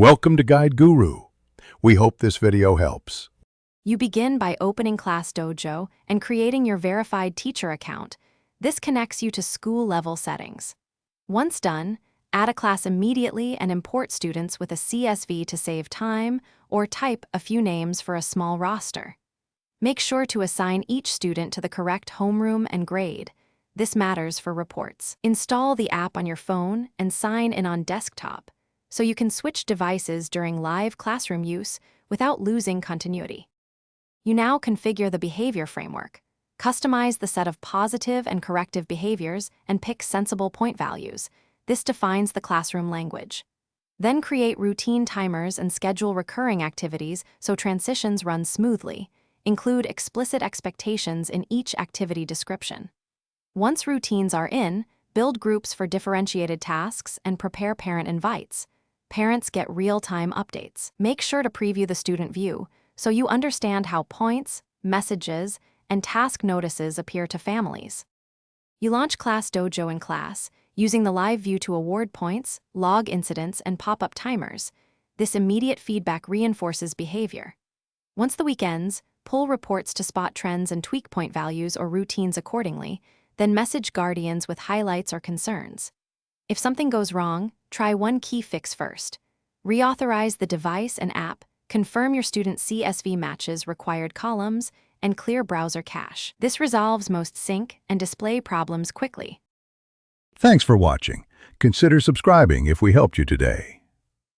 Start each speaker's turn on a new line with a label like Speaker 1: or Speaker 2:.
Speaker 1: Welcome to Guide Guru. We hope this video helps.
Speaker 2: You begin by opening Classdojo and creating your verified teacher account. This connects you to school-level settings. Once done, add a class immediately and import students with a CSV to save time, or type a few names for a small roster. Make sure to assign each student to the correct homeroom and grade. This matters for reports. Install the app on your phone and sign in on desktop, so you can switch devices during live classroom use without losing continuity. You now configure the behavior framework, customize the set of positive and corrective behaviors, and pick sensible point values. This defines the classroom language. Then create routine timers and schedule recurring activities so transitions run smoothly. Include explicit expectations in each activity description. Once routines are in, build groups for differentiated tasks and prepare parent invites. Parents get real-time updates. Make sure to preview the student view so you understand how points, messages, and task notices appear to families. You launch Classdojo in class, using the live view to award points, log incidents, and pop-up timers. This immediate feedback reinforces behavior. Once the week ends, pull reports to spot trends and tweak point values or routines accordingly, then message guardians with highlights or concerns. If something goes wrong, try one key fix first. Reauthorize the device and app, confirm your student CSV matches required columns, and clear browser cache. This resolves most sync and display problems quickly.
Speaker 1: Thanks for watching. Consider subscribing if we helped you today.